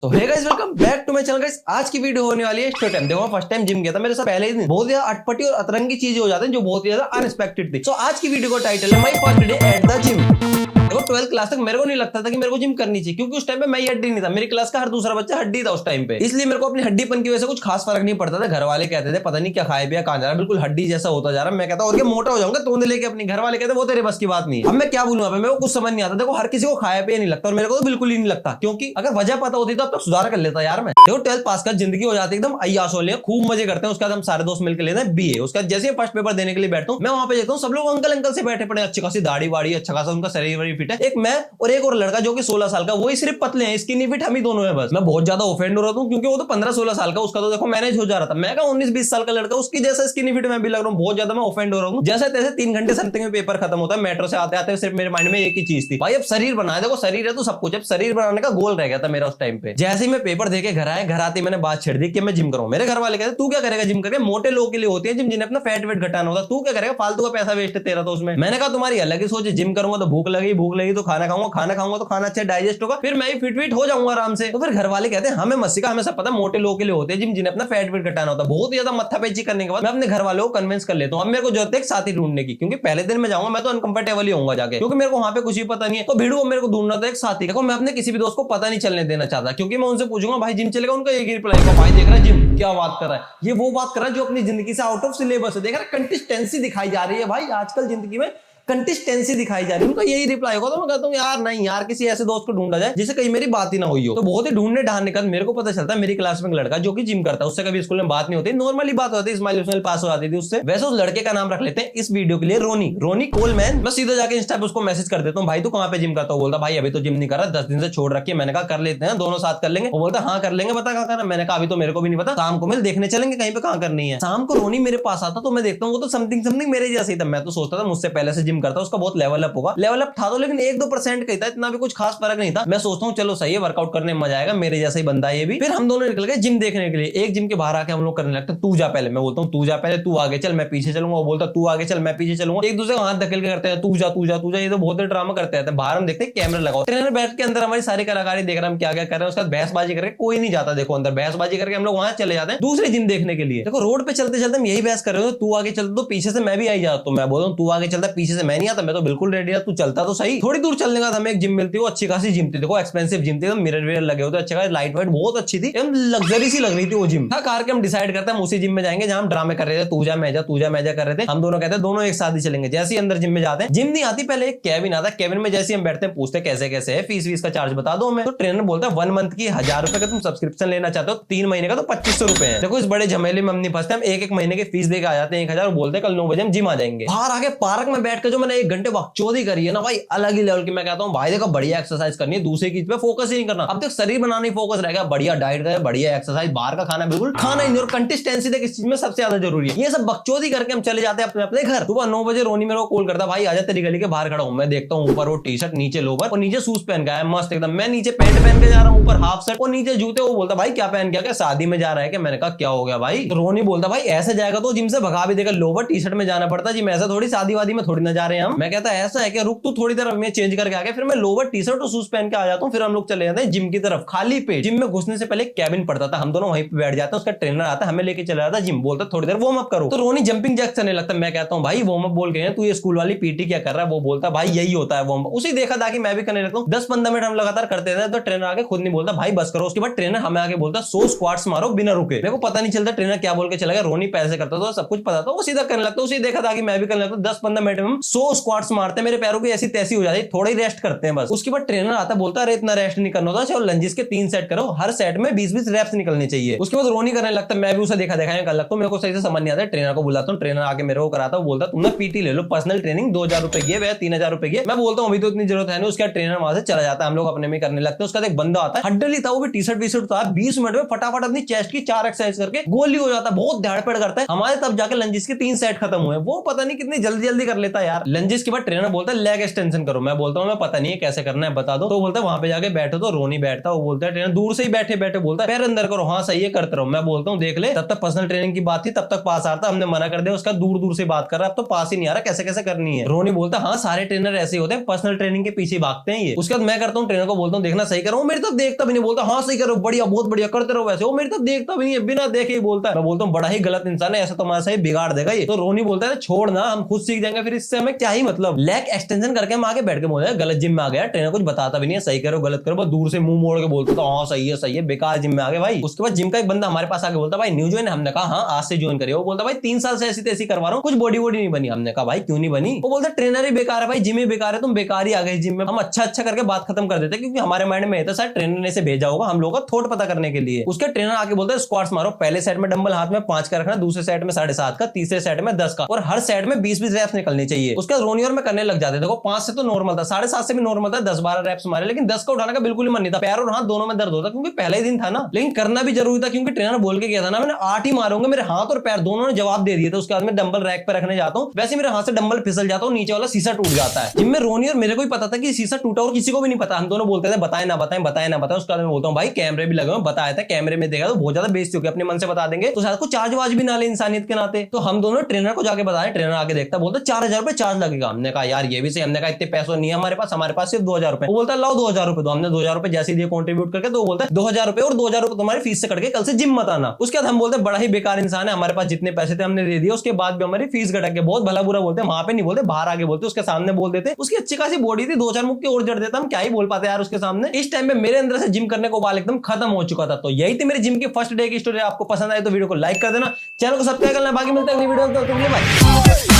तो hey guys welcome back to my channel guys. आज की वीडियो होने वाली है स्टोरी टाइम। देखो फर्स्ट टाइम जिम गया था, मेरे साथ पहले ही दिन बहुत ज्यादा अटपटी और अतरंगी चीजें हो जाती हैं जो बहुत ज्यादा अनएक्सपेक्टेड थी। सो आज की वीडियो का टाइटल है my first day at the gym. देखो 12th क्लास तक मेरे को नहीं लगता था कि मेरे को जिम करनी चाहिए, क्योंकि उस टाइम पे मैं ही हड्डी नहीं था, मेरी क्लास का हर दूसरा बच्चा हड्डी था उस टाइम पे। इसलिए मेरे को अपनी हड्डीपन की वजह से कुछ खास फर्क नहीं पड़ता था। घर वाले कहते थे पता नहीं क्या खाए पिया, कहां जा रहा है, बिल्कुल हड्डी जैसा होता जा रहा है। मैं कहता और क्या मोटा हो जाऊंगा तोंद लेके अपनी। घर वाले कहते वो तेरे बस की बात नहीं है। अब मैं क्या बोलूं, मेरे को कुछ समझ नहीं आता। देखो हर किसी को खाया पिया नहीं लगता और मेरे को तो बिल्कुल ही नहीं लगता, क्योंकि अगर वजह पता होती तो अब तक सुधार कर लेता यार मैं। देखो 12th पास कर जिंदगी हो जाती है एकदम अय्याश हो, खूब मजे करते हैं। उसके बाद हम सारे दोस्त मिलकर लेते हैं बीए। उसके बाद जैसे फर्स्ट पेपर देने के लिए बैठता हूँ, मैं वहां पे देखता हूँ सब लोग अंकल अंकल से बैठे पड़े, अच्छी खासी दाढ़ी वाड़ी, अच्छा खासा उनका शरीर वरीर फिट है। एक मैं और एक और लड़का जो कि 16 साल का, वही सिर्फ पतले हैं, स्किनी फिट हम ही दोनों हैं बस। मैं बहुत ज्यादा ऑफेंड हो रहा हूँ क्योंकि वो तो 15-16 साल का, उसका तो देखो मैनेज हो जा रहा था। मैं का 19-20 साल का लड़का, उसकी जैसा स्किनी फिट मैं भी लग रहा हूँ। बहुत ज्यादा मैं ऑफेंड हो रहा हूँ। जैसे तैसे 3 घंटे समथिंग में पेपर खत्म होता है। मेट्रो से आते आते सिर्फ मेरे माइंड में एक ही चीज थी, भाई अब शरीर बनाए। देखो शरीर है तो सब कुछ। अब शरीर बनाने का गोल रह गया था मेरा उस टाइम पे। जैसे ही मैं पेपर देके घर आया, घर आते मैंने बात छेड़ दी कि मैं जिम करूँ। मेरे घर वाले कहते तू क्या करेगा जिम करके, मोटे लोगों के लिए होती है जिम, जिन्हें अपना फैट वेट घटाना होता है। तू क्या करेगा, फालतू का पैसा वेस्ट है तेरा तो उसमें। मैंने कहा तुम्हारी अलग ही सोच है, जिम करूंगा तो भूख लगी तो खाना खाऊंगा, खाना खाऊंगा तो खाना अच्छा डाइजेस्ट होगा, फिर मैं भी फिट हो जाऊंगा आराम से। तो फिर घर वाले कहते हैं हमें मत सिखा, हमें सब पता मोटे लोगों के लिए होते हैं जिम, जिन्हें अपना फैट वेट घटाना होता है। बहुत ज्यादा मत्थापेची करने के बाद मैं अपने घर वालों को कन्विंस कर लेता हूँ। अब मेरे को जरूरत है एक साथी ढूंढने की, क्योंकि पहले दिन मैं जाऊंगा मैं तो अनकंफर्टेबल ही होऊंगा जाके, क्योंकि मेरे को वहां पे कुछ भी पता नहीं है। तो भिड़ू मेरे को ढूंढना था एक साथी। देखो मैं अपने किसी भी दोस्त को पता नहीं चलने देना चाहता, क्योंकि मैं उनसे पूछूंगा भाई जिम चलेगा, उनका एक ही रिप्लाई होगा भाई देख रहा है जिम क्या बात कर रहा है, ये वो बात कर रहा है जो अपनी जिंदगी से आउट ऑफ सिलेबस है। देख रहा है कंसिस्टेंसी दिखाई जा रही है भाई, आजकल जिंदगी में कंसिस्टेंसी दिखाई जा रही है। उनका यही रिप्लाई होगा। तो मैं कहता हूँ यार नहीं यार, किसी ऐसे दोस्त को ढूंढा जाए जिससे कहीं मेरी बात ही ना हुई हो। तो बहुत ही ढूंढने ढांढने का मेरे को पता चलता है मेरी क्लास में एक लड़का जो कि जिम करता है, उससे कभी स्कूल में बात नहीं होती, नॉर्मली बात होती है, स्माइल पास हो जाती थी उससे। वैसे उस लड़के का नाम रख लेते हैं इस वीडियो के लिए रोनी कोलमैन। मैं सीधा जाके इंस्टा पे उसको मैसेज कर देता हूँ भाई तू कहाँ पे जिम करता हूँ। बोलता भाई अभी तो जिम नहीं कर रहा, 10 दिन से छोड़ रखी है। मैंने कहा कर लेते हैं दोनों साथ कर लेंगे। वो बोलता हाँ कर लेंगे, बता कहाँ करना। मैंने कहा अभी तो मेरे को भी नहीं पता, शाम को मिल देखने चलेंगे कहीं पे कहाँ करनी है। शाम को रोनी मेरे पास आता तो मैं देखता हूँ वो तो समथिंग मेरे जैसे ही था। मैं तो सोचता था मुझसे पहले से जिम करता, उसका बहुत लेवल अप होगा। लेवल अप था तो लेकिन 1-2% का ही था, इतना भी कुछ खास फर्क नहीं था। मैं सोचता हूँ चलो सही है, वर्कआउट करने में मजा आएगा, मेरे जैसा ही बंदा ये भी। फिर हम दोनों निकल गए जिम देखने के लिए। एक जिम के बाहर आके हम लोग करने लगते तू जा पहले। मैं बोलता हूँ तू जा पहले, तू आगे चल मैं पीछे चलूंगा। वो बोलता तू आगे चल मैं पीछे चलूंगा। एक दूसरे को हाथ धकेल के करते हैं तू जा। ये तो बहुत ड्रामा करते हैं। बाहर हम देखते हैं कैमरा लगाओ, ट्रेनर बैठ के अंदर हमारी सारी कलाकारी देख रहा है हम क्या क्या कर रहे हैं। उसके बाद बहसबाजी करके कोई नहीं जाता, देखो अंदर बहसबाजी करके हम लोग वहां चले जाते हैं दूसरी जिम देखने के लिए। देखो रोड पे चलते चलते हम यही बहस कर रहे हो, तू आगे चलता तो पीछे से मैं भी आई जाता। तो मैं बोलता हूँ तू आगे चलता पीछे से मैं नहीं आता। मैं तो बिल्कुल रेडी है, तू चलता तो सही। थोड़ी दूर चलने का हमें एक जिम मिलती है, वो अच्छी खासी जिम थी। देखो एक्सपेंसिव जिम थी, मिरर विरर लगे होते, अच्छे खासी लाइट वाइट बहुत अच्छी थी, एकदम लग्जरी सी लग रही थी वो जिम। हाँ कार के हम डिसाइड करते हैं हम उसी जिम में जाएंगे जहां हम ड्रामे कर रहे थे, तू जा मैं जा कर रहे थे। हम दोनों कहते हैं दोनों एक साथ ही चलेंगे। जैसे ही अंदर जिम में जाते हैं, जिम नहीं आती पहले एक कैबिन आता है। कैबिन में जैसे हम बैठते हैं पूछते कैसे कैसे है, फीस का चार्ज बता दो हमें। तो ट्रेनर बोलता है 1 मंथ की 1000 रुपए का तुम सब्सक्रिप्शन लेना चाहते हो, 3 महीने का तो 2500 रुपए है। देखो इस बड़े झमेले में हम नहीं फंसते, हम एक महीने की फीस देकर आ जाते हैं 1000 और बोलते हैं कल 9 बजे हम जिम आ जाएंगे। बाहर आके पार्क में बैठ के जो मैंने 1 घंटे बकचोदी करी है ना भाई, अलग ही लेवल की। मैं कहता हूँ भाई देखो बढ़िया एक्सरसाइज करनी है, दूसरे चीज पे फोकस ही नहीं करना। अब तक शरीर बनाने ही फोकस रहेगा, बढ़िया डाइट करे, बढ़िया एक्सरसाइज, बाहर का खाना बिल्कुल खाना ही नहीं। और कंसिस्टेंसी देख इस चीज में सबसे ज्यादा जरूरी है। ये सब बकचोदी करके हम चले जाते हैं अपने अपने घर। सुबह 9 बजे रोनी मेरे को कॉल करता भाई आजा तेरी गली के बाहर खड़ा हूं। मैं देखता हूँ ऊपर वो टी शर्ट, नीचे लोवर और नीचे शूज पहन के आया मस्त एकदम। मैं नीचे पैंट पहन के जा रहा हूँ, ऊपर हाफ शर्ट और नीचे जूते। वो बोलता भाई क्या पहन के, क्या शादी में जा रहा है क्या। मैंने कहा क्या हो गया भाई। तो रोनी बोलता भाई ऐसे जाएगा तो जिम से भगा भी देगा, लोवर टी शर्ट में जाना पड़ता जिम, ऐसा थोड़ी शादी वादी में थोड़ी ना जा रहे हैं हम। मैं कहता ऐसा है कि रुक तू थोड़ी देर में चेंज करके आ गया। फिर मैं लोवर टी शर्ट और शूज पहन के आ जाता हूँ। फिर हम लोग चले जाते हैं जिम की तरफ खाली पेट। जिम में घुसने से पहले कैबिन पड़ता था, हम दोनों वहीं पे बैठ जाते हैं। उसका ट्रेनर आता है हमें लेके चला जाता है जिम, बोलता थोड़ी देर वार्म अप करो। तो रोनी जंपिंग जैक्स करने लगता है। मैं कहता हूँ भाई वार्म अप बोल के तू ये स्कूल वाली पीटी क्या कर रहा है। वो बोलता भाई यही होता है वार्म अप। उसी देखा था कि मैं भी करने लगता हूँ। 10-15 मिनट हम लगातार करते थे। तो ट्रेनर आके खुद नहीं बोलता भाई बस करो। उसके बाद ट्रेनर हमें आके बोलता 100 स्क्वाट्स मारो बिना रुके। मेरे को पता नहीं चलता ट्रेनर क्या बोल के चला गया। रोनी पैसे करता था, सब कुछ पता था, वो सीधा करने लगता। उसी देखा था कि मैं भी करने लगता। 10-15 मिनट में 100 स्क्वाट्स मारते, मेरे पैरों की ऐसी तैसी हो जाती, थोड़ा ही रेस्ट करते हैं बस। उसके बाद ट्रेनर आता बोलता अरे इतना रेस्ट नहीं करना होता, चलो लंजिस के 3 सेट करो, हर सेट में 20-20 रेप्स निकलने चाहिए। उसके बाद रोनी करने लगता है, मैं भी उसे देखा कर लगता हूं। मेरे को सही से समझ नहीं आता, ट्रेनर को बुलाता हूं, ट्रेनर आके मेरे को कराता है, बोलता तुम ना पीटी ले लो, पर्सनल ट्रेनिंग 2000 रुपए की है, 3000 रुपए की है। मैं बोलता हूं अभी तो इतनी जरूरत है नहीं। उसका ट्रेनर वहां से चला जाता है, हम लोग अपने में करने लगते हैं। उसका एक बंदा आता है हड्डली था, वो भी टी शर्ट था, 20 मिनट में फटाफट अपनी चेस्ट की 4 एक्सरसाइज करके गोली हो जाता है, बहुत ध्याड़ पेड़ करता है। हमारे तब जाके लंजिस के 3 सेट खत्म हुए। वो पता नहीं कितनी जल्दी कर लेता है यार। यार लंजेस के बाद ट्रेनर बोलता है लेग एक्सटेंशन करो। मैं बोलता हूँ मैं पता नहीं है कैसे करना है बता दो। तो बोलता है वहां पे जाके बैठो। तो रोनी बैठता, वो बोलता है ट्रेनर दूर से ही बैठे बैठे बोलता है पैर अंदर करो। हाँ सही है करते रहो। मैं बोलता हूँ देख ले तब तक पर्सनल ट्रेनिंग की बात थी तब तक पास आ रहा था, हमने मना कर दिया, उसका दूर दूर से बात कर रहा है, अब तो पास ही नहीं आ रहा, कैसे कैसे करनी है। रोनी बोलता हाँ सारे ट्रेनर ऐसे होते हैं, पर्सनल ट्रेनिंग के पीछे भागते हैं ये। उसके बाद मैं करता हूँ ट्रेनर को बोलता हूँ देखना सही करो, मेरी तरफ देखता भी नहीं, बोलता हाँ सही करो बढ़िया बहुत बढ़िया करते रहो वैसे। वो मेरी तरफ देखता भी नहीं है, बिना देखे ही बोलता है। मैं बोलता हूँ बड़ा ही गलत इंसान है, ऐसा तुम्हारा सही बिगाड़ देगा ये। तो रोनी बोलता है छोड़ ना हम खुद सीख जाएंगे, फिर इससे हमें क्या ही मतलब। लेग एक्सटेंशन करके हम आगे बैठ के बोलते हैं गलत जिम में आ गया, ट्रेनर कुछ बताता भी नहीं है, सही करो गलत करो, बस दूर से मुंह मोड़ के बोलता था हाँ सही है बेकार जिम में आ गए भाई। उसके बाद जिम का एक बंदा हमारे पास आके बोलता भाई न्यू ज्वाइन, हमने कहा हाँ आज से ज्वाइन करिए। वो बोलता भाई 3 साल से ऐसी तैसी करवा रहा हूँ, कुछ बॉडी वॉडी नहीं बनी। हमने कहा भाई क्यों नहीं बनी? वो बोलता ट्रेनर ही बेकार है भाई, जिम ही बेकार है, तुम बेकार ही आ गए जिम में। हम अच्छा करके बात खत्म कर देते क्योंकि हमारे माइंड में था शायद ट्रेनर ने से भेजा होगा हम लोग का थोट पता करने के लिए। उसके ट्रेनर आके बोलता है स्क्वाट्स मारो, पहले सेट में डंबल हाथ में 5 का रखना, दूसरे सेट में 7.5 का, तीसरे सेट में 10 का, और हर सेट में 20-20 रैप्स निकलनी चाहिए। उसके बाद रोनी और मैं करने लग जाते। देखो 5 से तो नॉर्मल था, 7.5 से भी नॉर्मल था, 10-12 रैप्स मारे, लेकिन 10 का उठाने का बिल्कुल ही मन नहीं था, पैर और हाथ दोनों में दर्द होता क्योंकि पहले ही दिन था ना। लेकिन करना भी जरूरी था क्योंकि ट्रेनर बोल के गया था ना मैंने 8 ही मारूंगा, मेरे हाथ और पैर दोनों ने जवाब दे दिए थे। उसके बाद में डंबल रैक पे रखने जाता हूँ, वैसे मेरे हाथ से डंबल फिसल जाता हूँ, नीचे वाला शीशा टूट जाता है। जिम में रोनी और मेरे को ही पता था कि शीशा टूटा और किसी को भी नहीं पता, हम दोनों बोलते थे बताए ना बताएं बताए ना बताएं। उसके बाद मैं बोलता हूँ भाई कैमरे भी लगे हुए, बताया था कैमरे में देखा तो बहुत ज्यादा बेइज्जती होगी, अपने मन से बता देंगे तो शायद को चार्ज वार्ज भी ना ले इंसानियत के नाते। तो हम दोनों ट्रेनर को जाके बताया, ट्रेनर आके देखता बोलता 4,000 रुपए चार्ज लगेगा। हमने कहा यार ये भी सही, हमने कहा इतने पैसे नहीं है हमारे पास सिर्फ 2,000 रुपए। वो बोलता लाओ 2,000 रुपए। तो हमने 2,000 रुपए जैसे दिए कंट्रीब्यूट करके, तो बोलता है 2,000 रुपए और 2,000 रुपए तुम्हारी फीस से कट के कल से जिम मत आना। उसके बाद हम बोलते बड़ा ही बेकार इंसान है, हमारे पास जितने पैसे थे हमने दे दिए, उसके बाद भी हमारी फीस घटा के बहुत भला बुरा बोलते हैं, वहां पे नहीं बोलते बाहर आगे बोलते, उसके सामने बोल देते। उसकी अच्छी खासी बॉडी थी, 2-4 मुक्के और जड़ देता, हम क्या ही बोल पाते यार उसके सामने। इस टाइम पे मेरे अंदर से जिम करने को बाल एकदम खत्म हो चुका था। तो यही थी मेरी जिम की फर्स्ट डे की स्टोरी। आपको पसंद आई तो वीडियो को लाइक कर देना, चैनल को सब्सक्राइब करना, बाकी मिलते हैं अगली वीडियो में, तो बाय।